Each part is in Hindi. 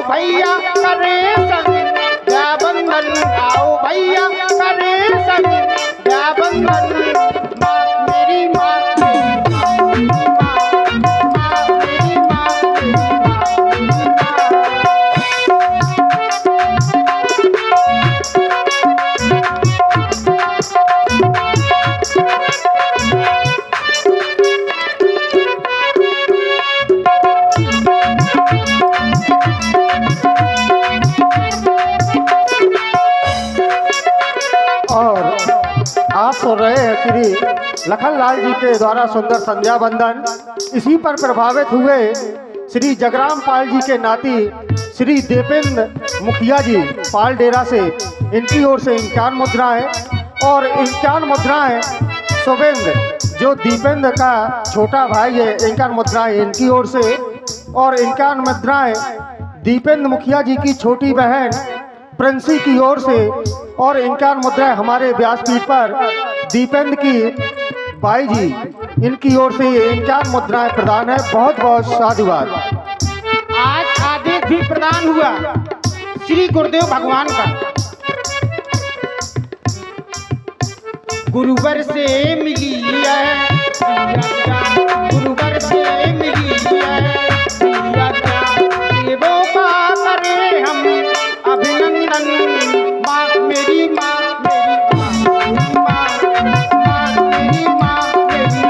भैया करे संध्या बंदन, आओ भैया करे संध्या बंदन। माँ मेरी माँ, आप सुन रहे हैं श्री लखनलाल जी के द्वारा सुंदर संध्या बंदन। इसी पर प्रभावित हुए श्री जगराम पाल जी के नाती श्री दीपेंद्र मुखिया जी पाल डेरा से, इनकी ओर से 51 मुद्राएं और 51 मुद्राएं शुभेंद्र जो दीपेंद्र का छोटा भाई है, 51 मुद्राएं इनकी ओर से और 51 मुद्राएं दीपेंद्र मुखिया जी की छोटी बहन प्रिंसी की ओर से और 51 मुद्राएं हमारे व्यासपीठ पर दीपेंद्र की बाई जी इनकी ओर से 51 मुद्राएं प्रदान है। बहुत बहुत साधुवाद। आज आदेश भी प्रदान हुआ श्री गुरुदेव भगवान का। गुरुवर से मिली है गुरुवर से मिली है देवों का करे हम अभिनंदन। माँ मेरी माँ, मेरी माँ, मेरी माँ, मेरी माँ, मेरी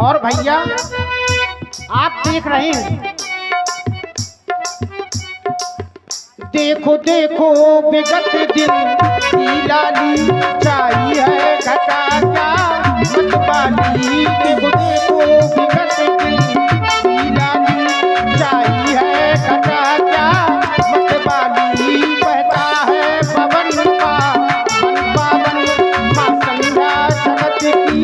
और भैया आप देख रहे हैं, देखो देखो विगत दिन की लाली चाहिए घटा क्या मतवाली। देखो देखो विगत दिन की लाली चाहिए घटा क्या मतवाली। बहता है पवन का मन पावन, माँ संध्या जगत की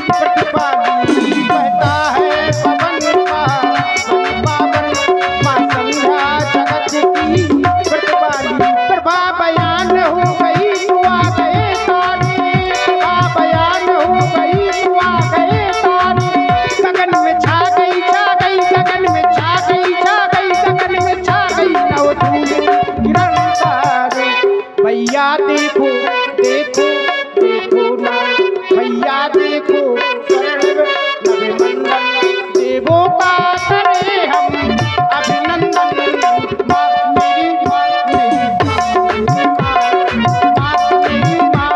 प्रतिपाली। बहता है पवन का मन पावन, माँ संध्या जगत की प्रतिपाली। प्रभा बयान हो गई तू आ गए तारे, प्रभा बयान हो गई तू आ गए तारे। गगन में छा गई, छा गई, गगन में छा गई, छा गई, गगन में छा गई नवधूम किरण तारे। भैया देखो देखो देखो ना, भैया देखो शरण नवमंडल देवों का करे हम अभिनंदन। माँ मेरी माँ, मेरी माँ, मेरी माँ, मेरी माँ।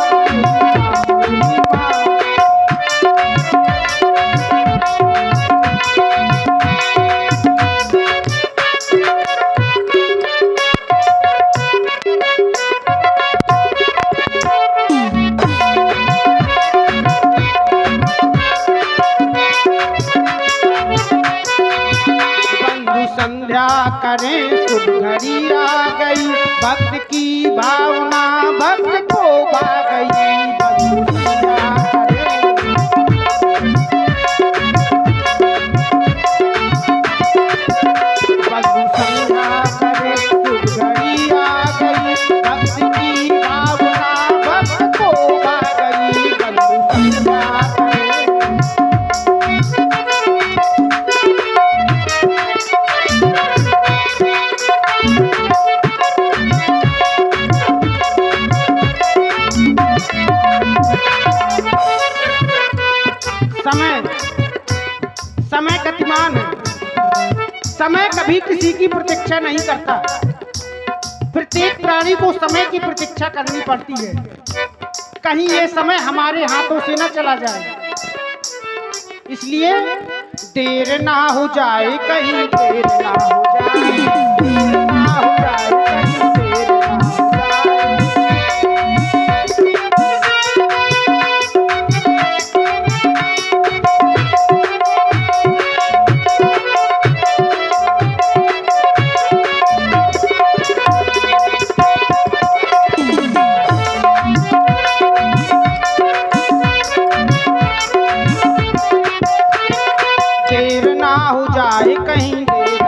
बंधु संध्या करें शुभ घड़ी आ गई, भक्त की भावना भक्त को भा गई। बंधु संध्या करें, बंधु संध्या करें शुभ घड़ी आ गई, भक्त की भावना भक्त को भा गई। बंधु संध्या करें, समय कभी किसी की प्रतीक्षा नहीं करता। प्रत्येक प्राणी को समय की प्रतीक्षा करनी पड़ती है, कहीं ये समय हमारे हाथों से न चला जाए। इसलिए देर ना हो जाए, कहीं देर ना हो जाए, देर ना हो जाए, कहीं देर ना हो देर ना हो जाए, कहीं देर